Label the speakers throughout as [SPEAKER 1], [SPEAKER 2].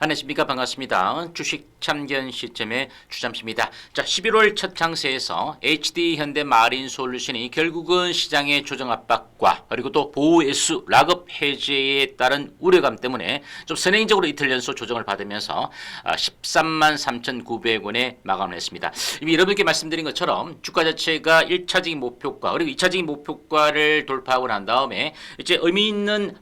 [SPEAKER 1] 안녕하십니까. 반갑습니다. 주식 참견 시점의 주잠씨입니다. 자, 11월 첫 장세에서 HD현대 마린솔루션이 결국은 시장의 조정 압박과 그리고 또 보호애수 락업 해제에 따른 우려감 때문에 좀 선행적으로 이틀 연속 조정을 받으면서 13만 3,900원에 마감을 했습니다. 이미 여러분께 말씀드린 것처럼 주가 자체가 1차적인 목표가 그리고 2차적인 목표가를 돌파하고 난 다음에 이제 의미 있는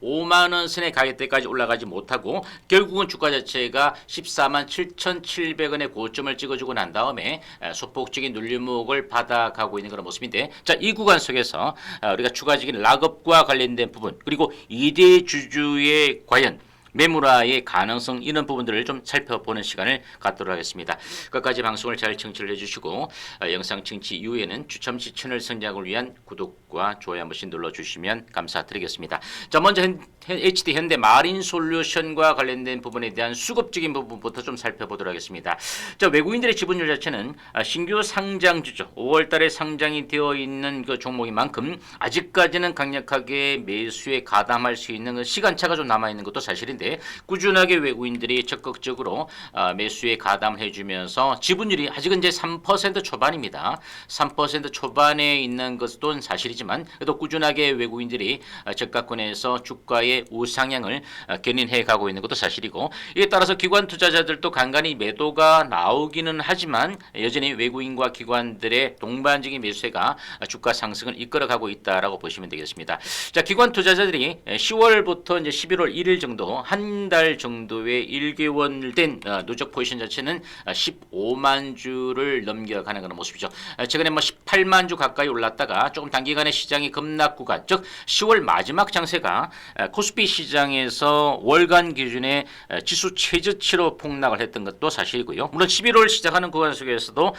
[SPEAKER 1] 5만원 선의 가격대까지 올라가지 못하고 결국은 주가 자체가 14만 7,700원의 고점을 찍어주고 난 다음에 소폭적인 눌림목을 받아가고 있는 그런 모습인데, 자, 이 구간 속에서 우리가 추가적인 락업과 관련된 부분 그리고 2대 주주의 과연 매물화의 가능성 이런 부분들을 좀 살펴보는 시간을 갖도록 하겠습니다. 끝까지 방송을 잘 청취를 해주시고 영상 청취 이후에는 추첨시 채널 성장을 위한 구독과 좋아요 한 번씩 눌러주시면 감사드리겠습니다. 자, 먼저 HD 현대 마린솔루션과 관련된 부분에 대한 수급적인 부분부터 좀 살펴보도록 하겠습니다. 자, 외국인들의 지분율 자체는 신규 상장주죠. 5월달에 상장이 되어 있는 그 종목인 만큼 아직까지는 강력하게 매수에 가담할 수 있는 그 시간차가 좀 남아 있는 것도 사실인데, 꾸준하게 외국인들이 적극적으로 매수에 가담해주면서 지분율이 아직은 이제 3% 초반입니다. 3% 초반에 있는 것도 사실이지만 그래도 꾸준하게 외국인들이 저가권에서 주가의 우상향을 견인해 가고 있는 것도 사실이고, 이에 따라서 기관 투자자들도 간간히 매도가 나오기는 하지만 여전히 외국인과 기관들의 동반적인 매수세가 주가 상승을 이끌어가고 있다라고 보시면 되겠습니다. 자, 기관 투자자들이 10월부터 이제 11월 1일 정도 한 달 정도의 1개월 된 누적 포지션 자체는 15만 주를 넘겨가는 그런 모습이죠. 최근에 18만 주 가까이 올랐다가 조금 단기간에 시장이 급락 구간, 즉 10월 마지막 장세가 코스피 시장에서 월간 기준의 지수 최저치로 폭락을 했던 것도 사실이고요. 물론 11월 시작하는 구간 속에서도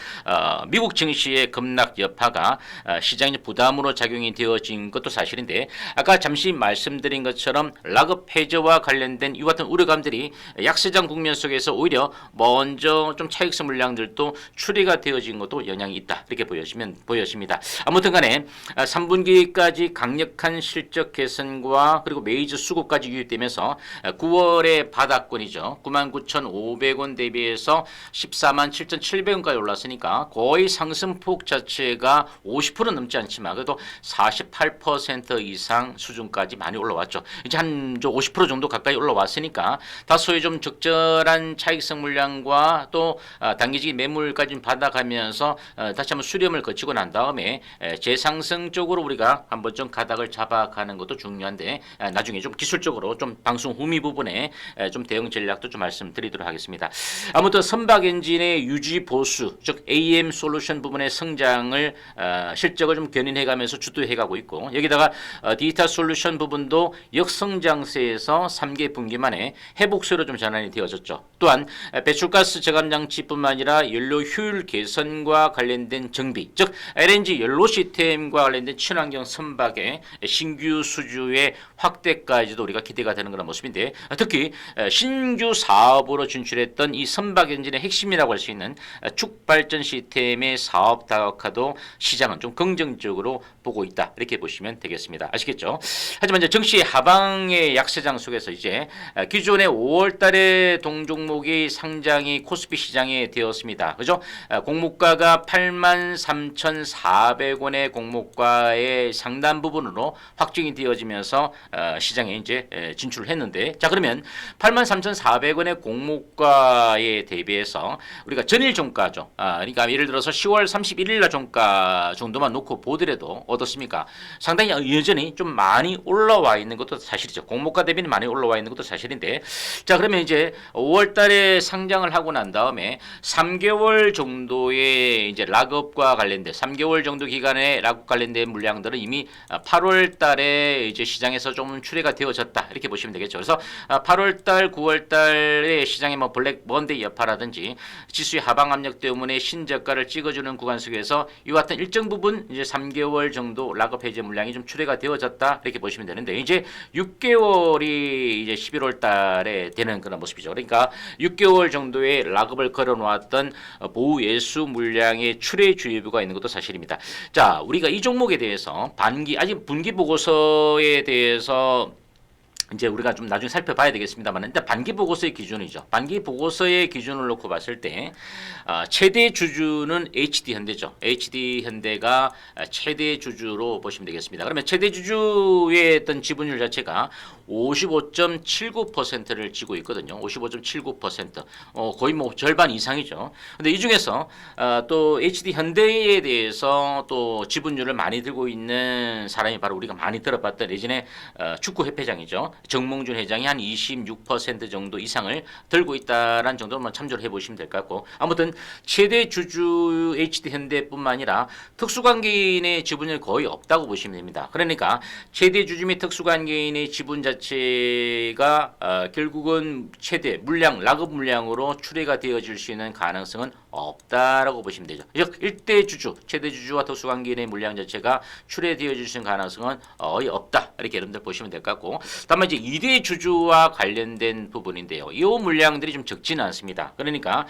[SPEAKER 1] 미국 증시의 급락 여파가 시장의 부담으로 작용이 되어진 것도 사실인데, 아까 잠시 말씀드린 것처럼 락업 해제와 관련된 이와 같은 우려감들이 약세장 국면 속에서 오히려 먼저 좀 차익성 물량들도 추리가 되어진 것도 영향이 있다, 이렇게 보여집니다. 아무튼 간에 3분기까지 강력한 실적 개선과 그리고 메이저 수급까지 유입되면서 9월의 바닥권이죠. 99,500원 대비해서 14만 7,700원까지 올랐으니까 거의 상승폭 자체가 50% 넘지 않지만 그래도 48% 이상 수준까지 많이 올라왔죠. 이제 한 50% 정도 가까이 올라왔으니까 다소의 좀 적절한 차익성 물량과 또 단기적인 매물까지 받아가면서 다시 한번 수렴을 거치고 난 다음에 재상승 쪽으로 우리가 한번 좀 가닥을 잡아가는 것도 중요한데, 나중에 좀 기술적으로 좀 방송 후미 부분에 좀 대응 전략도 좀 말씀드리도록 하겠습니다. 아무튼 선박 엔진의 유지 보수, 즉 AM 솔루션 부분의 성장을 실적을 좀 견인해가면서 주도해가고 있고, 여기다가 디지털 솔루션 부분도 역성장세에서 3개 분기 만에 회복세로 좀 전환이 되어졌죠. 또한 배출가스 저감 장치뿐만 아니라 연료 효율 개선과 관련된 정비, 즉 LNG 연료 시스템과 관련된 친환경 선박의 신규 수주의 확대까지도 우리가 기대가 되는 그런 모습인데, 특히 신규 사업으로 진출했던 이 선박 엔진의 핵심이라고 할 수 있는 축발전 시스템의 사업 다각화도 시장은 좀 긍정적으로 보고 있다, 이렇게 보시면 되겠습니다. 아시겠죠? 하지만 이제 증시 하방의 약세장 속에서 이제 기존의 5월달에 동종목이 상장이 코스피 시장에 되었습니다. 그죠? 공모가가 83,400원의 공모가의 상단 부분으로 확정이 되어지면서 시장에 이제 진출을 했는데, 자, 그러면 83,400원의 공모가에 대비해서 우리가 전일 종가죠. 그러니까 예를 들어서 10월 31일 날 종가 정도만 놓고 보더라도 어떻습니까? 상당히 여전히 좀 많이 올라와 있는 것도 사실이죠. 공모가 대비는 많이 올라와 있는 것도 사실인데, 자, 그러면 이제 5월 달에 상장을 하고 난 다음에 3개월 정도의 이제 락업과 관련된 3개월 정도 기간의 락업 관련된 물량들은 이미 8월 달에 이제 시장에서 좀 출회가 되어졌다, 이렇게 보시면 되겠죠. 그래서 8월 달, 9월 달에 시장의 블랙 먼데이 여파라든지 지수의 하방 압력 때문에 신저가를 찍어주는 구간 속에서 이와 같은 일정 부분 이제 3개월 정도 락업 해제 물량이 좀 출회가 되어졌다, 이렇게 보시면 되는데, 이제 6개월이 이제 11월 달에 되는 그런 모습이죠. 그러니까 6개월 정도의 락업을 걸어놓았던 보호 예수 물량의 출회 주의부가 있는 것도 사실입니다. 자, 우리가 이 종목에 대해서 아직 분기 보고서에 대해서 이제 우리가 좀 나중에 살펴봐야 되겠습니다만 일단 반기 보고서의 기준이죠. 반기 보고서의 기준을 놓고 봤을 때 최대 주주는 HD 현대죠. HD 현대가 최대 주주로 보시면 되겠습니다. 그러면 최대 주주의 어떤 지분율 자체가 55.79%를 쥐고 있거든요. 55.79%. 거의 뭐 절반 이상이죠. 근데 이 중에서 또 HD 현대에 대해서 또 지분율을 많이 들고 있는 사람이 바로 우리가 많이 들어봤던 예전에 축구 협회장이죠. 정몽준 회장이 한 26% 정도 이상을 들고 있다라는 정도만 참조를 해보시면 될 것 같고 아무튼 최대 주주 HD 현대뿐만 아니라 특수관계인의 지분율 거의 없다고 보시면 됩니다. 그러니까 최대 주주 및 특수관계인의 지분 자체가 결국은 최대 물량 락업 물량으로 출회가 되어질 수 있는 가능성은 없다라고 보시면 되죠. 즉 1대 주주, 최대 주주와 특수관계인의 물량 자체가 출회되어질 수 있는 가능성은 거의 없다. 이렇게 여러분들 보시면 될 것 같고 다만 이제 2대 주주와 관련된 부분인데요. 이 물량들이 좀 적지는 않습니다. 그러니까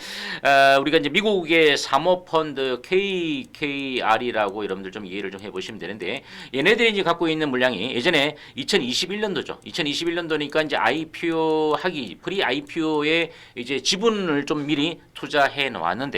[SPEAKER 1] 우리가 이제 미국의 사모펀드 KKR이라고 여러분들 좀 이해를 좀 해보시면 되는데 얘네들이 이제 갖고 있는 물량이 예전에 2021년도죠. 2021년도니까 이제 IPO 하기 프리 IPO에 이제 지분을 좀 미리 투자해 놓았는데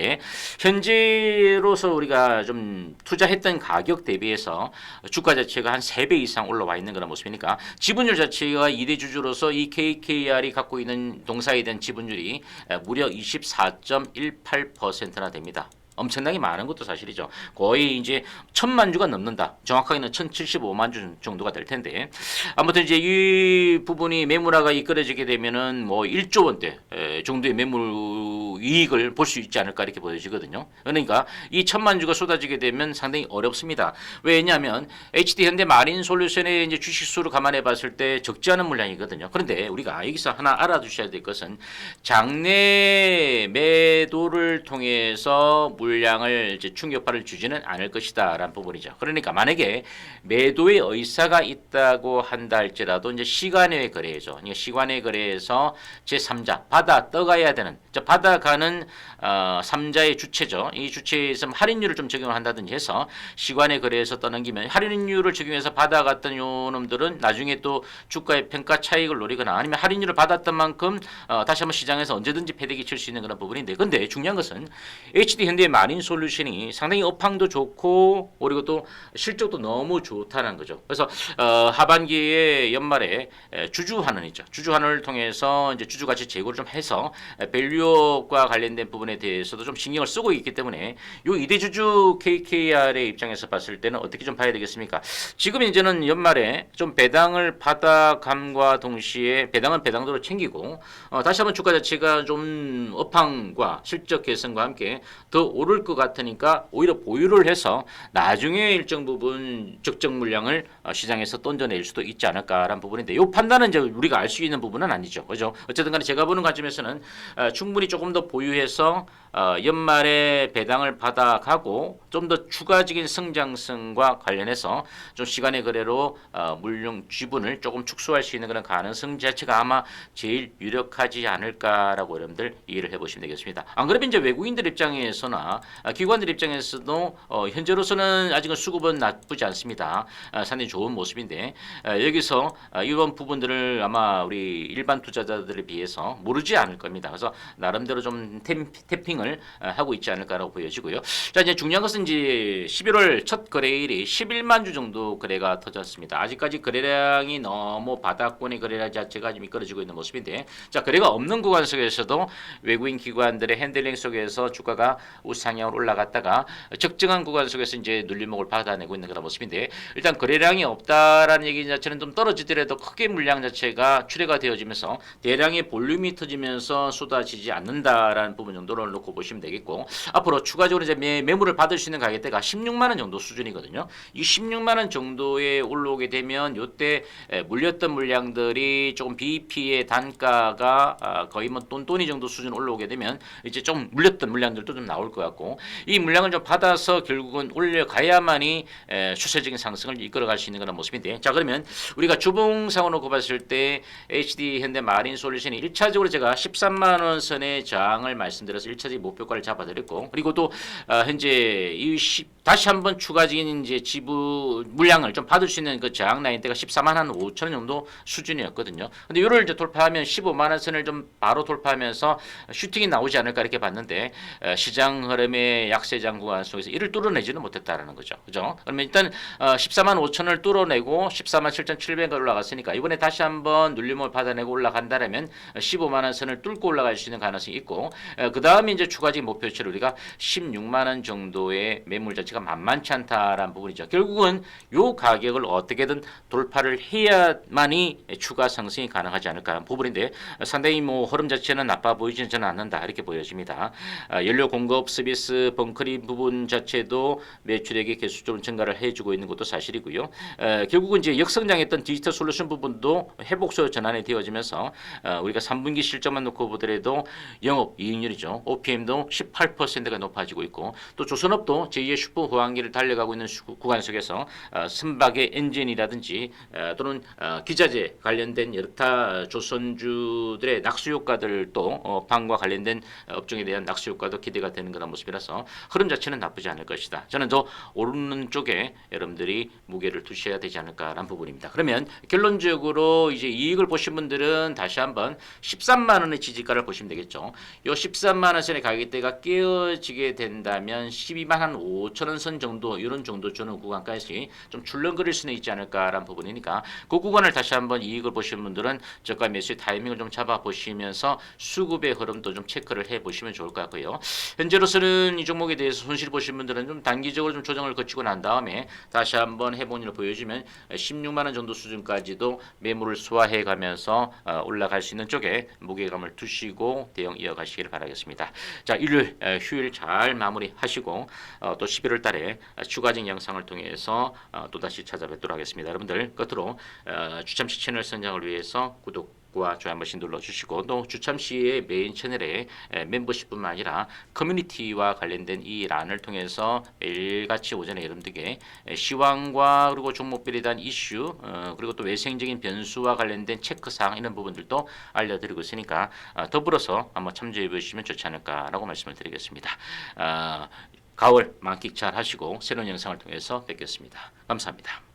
[SPEAKER 1] 현재로서 우리가 좀 투자했던 가격 대비해서 주가 자체가 한 3배 이상 올라와 있는 그런 모습이니까 지분율 자체가 2대 주주로서 이 KKR이 갖고 있는 동사에 대한 지분율이 무려 24.18%나 됩니다. 엄청나게 많은 것도 사실이죠. 거의 이제 1,000만 주가 넘는다. 정확하게는 1,075만 주 정도가 될 텐데 아무튼 이제 이 부분이 매물화가 이끌어지게 되면은 뭐 1조 원대 정도의 매물 이익을 볼 수 있지 않을까 이렇게 보여지거든요. 그러니까 이 1,000만 주가 쏟아지게 되면 상당히 어렵습니다. 왜냐하면 HD 현대 마린 솔루션의 이제 주식 수를 감안해 봤을 때 적지 않은 물량이거든요. 그런데 우리가 여기서 하나 알아두셔야 될 것은 장내 매도를 통해서 물량을 이제 충격파를 주지는 않을 것이다라는 부분이죠. 그러니까 만약에 매도의 의사가 있다고 한다 할지라도 이제 시간외 거래죠. 시간외 거래에서 제3자 받아 떠가야 되는 받아가는 3자의 주체죠. 이 주체에서 할인율을 좀 적용을 한다든지 해서 시간외 거래에서 떠넘기면 할인율을 적용해서 받아갔던 요 놈들은 나중에 또 주가의 평가 차익을 노리거나 아니면 할인율을 받았던 만큼 다시 한번 시장에서 언제든지 패대기 칠 수 있는 그런 부분인데 근데 중요한 것은 HD 현대의 마린 솔루션이 상당히 업황도 좋고 그리고 또 실적도 너무 좋다는 거죠. 그래서 하반기에 연말에 주주환원이죠. 주주환원을 통해서 이제 주주가치 제고를 좀 해서 밸류업과 관련된 부분에 대해서도 좀 신경을 쓰고 있기 때문에 요 2대 주주 KKR의 입장에서 봤을 때는 어떻게 좀 봐야 되겠습니까? 지금 이제는 연말에 좀 배당을 받아감과 동시에 배당은 배당대로 챙기고 다시 한번 주가 자체가 좀 업황과 실적 개선과 함께 더 오를 것 같으니까 오히려 보유를 해서 나중에 일정 부분 적정 물량을 시장에서 던져낼 수도 있지 않을까라는 부분인데 이 판단은 이제 우리가 알 수 있는 부분은 아니죠. 그죠? 어쨌든 간에 제가 보는 관점에서는 충분히 조금 더 보유해서 연말에 배당을 받아가고 좀 더 추가적인 성장성과 관련해서 좀 시간의 거래로 물량 지분을 조금 축소할 수 있는 그런 가능성 자체가 아마 제일 유력하지 않을까라고 여러분들 이해를 해보시면 되겠습니다. 안 그러면 이제 외국인들 입장에서나 기관들 입장에서도 현재로서는 아직은 수급은 나쁘지 않습니다. 상당히 좋은 모습인데 여기서 이런 부분들을 아마 우리 일반 투자자들에 비해서 모르지 않을 겁니다. 그래서 나름대로 좀 탭핑을 하고 있지 않을까라고 보여지고요. 자 이제 중요한 것은 이제 11월 첫 거래일이 11만 주 정도 거래가 터졌습니다. 아직까지 거래량이 너무 바닥권의 거래량 자체가 좀 이끌어지고 있는 모습인데 자 거래가 없는 구간 속에서도 외국인 기관들의 핸들링 속에서 주가가 우상향으로 올라갔다가 적정한 구간 속에서 이제 눌림목을 받아내고 있는 그런 모습인데 일단 거래량이 없다라는 얘기 자체는 좀 떨어지더라도 크게 물량 자체가 출회가 되어지면서 대량의 볼륨이 터지면서 쏟아지지 않는다라는 부분 정도를 놓고 보시면 되겠고 앞으로 추가적으로 이제 매물을 받을 수 있는 가격대가 16만 원 정도 수준이거든요. 이 16만 원 정도에 올라오게 되면 요때 물렸던 물량들이 조금 BP의 단가가 거의 뭐 돈돈이 정도 수준 올라오게 되면 이제 좀 물렸던 물량들도 좀 나올 것 같고 이 물량을 좀 받아서 결국은 올려가야만이 추세적인 상승을 이끌어갈 수 있는 그런 모습인데 자 그러면 우리가 주봉상으로 놓고 봤을 때 HD 현대 마린 솔루션이 1차적으로 제가 13만 원 선의 저항을 말씀드려서 1차적인 목표가를 잡아드렸고 그리고 또 현재 이 다시 한번 추가적인 이제 지분 물량을 좀 받을 수 있는 그 저항 라인대가 14만 한 5천 원 정도 수준이었거든요. 근데 이를 이제 돌파하면 15만 원 선을 좀 바로 돌파하면서 슈팅이 나오지 않을까 이렇게 봤는데 시장 흐름의 약세장 구간 속에서 이를 뚫어내지는 못했다라는 거죠. 그죠? 그러면 일단 14만 5천을 뚫어내고 14만 7,700원 올라갔으니까 이번에 다시 한번 눌림을 받아내고 올라간다라면 15만 원 선을 뚫고 올라갈 수 있는 가능성이 있고 그 다음에 이제 추가적인 목표치를 우리가 16만 원 정도의 매물 자체가 만만치 않다라는 부분이죠. 결국은 요 가격을 어떻게든 돌파를 해야만이 추가 상승이 가능하지 않을까 하는 부분인데 상당히 뭐 흐름 자체는 나빠 보이지는 저는 않는다 이렇게 보여집니다. 연료 공급 서비스 벙커링 부분 자체도 매출액이 계속적으로 증가를 해주고 있는 것도 사실이고요. 결국은 이제 역성장했던 디지털 솔루션 부분도 회복소 전환이 되어지면서 우리가 3분기 실적만 놓고 보더라도 영업 이익률이죠. OPM도 18%가 높아지고 있고 또 조선업도 제2의 슈퍼 호황기를 달려가고 있는 구간 속에서 선박의 엔진이라든지 또는 기자재 관련된 여타 조선주들의 낙수 효과들도 방과 관련된 업종에 대한 낙수 효과도 기대가 되는 그런 모습이라서 흐름 자체는 나쁘지 않을 것이다. 저는 더 오르는 쪽에 여러분들이 무게를 두셔야 되지 않을까라는 부분입니다. 그러면 결론적으로 이제 이익을 보신 분들은 다시 한번 13만 원의 지지가를 보시면 되겠죠. 이 13만 원 선의 가격대가 깨어지게 된다면 12만 한 5천 원 선 정도 이런 정도 주는 구간까지 좀 출렁거릴 수는 있지 않을까라는 부분이니까 그 구간을 다시 한번 이익을 보시는 분들은 저가 매수의 타이밍을 좀 잡아 보시면서 수급의 흐름도 좀 체크를 해 보시면 좋을 것 같고요. 현재로서는 이 종목에 대해서 손실 보신 분들은 좀 단기적으로 좀 조정을 거치고 난 다음에 다시 한번 해본 일을 보여주면 16만 원 정도 수준까지도 매물을 소화해 가면서 올라갈 수 있는 쪽에 무게감을 두시고 대응 이어가시기를 바라겠습니다. 자, 일요일 휴일 잘 마무리하시고 또 11월 달에 추가적인 영상을 통해서 또다시 찾아뵙도록 하겠습니다. 여러분들 끝으로 주참시 채널 성장을 위해서 구독과 좋아요 한 번씩 눌러주시고 또 주참시의 메인 채널에 멤버십뿐만 아니라 커뮤니티와 관련된 이 란을 통해서 매일같이 오전에 여러분들께 시황과 그리고 종목별에 대한 이슈 그리고 또 외생적인 변수와 관련된 체크사항 이런 부분들도 알려드리고 있으니까 더불어서 한번 참조해 보시면 좋지 않을까라고 말씀을 드리겠습니다. 가을 만끽 잘 하시고 새로운 영상을 통해서 뵙겠습니다. 감사합니다.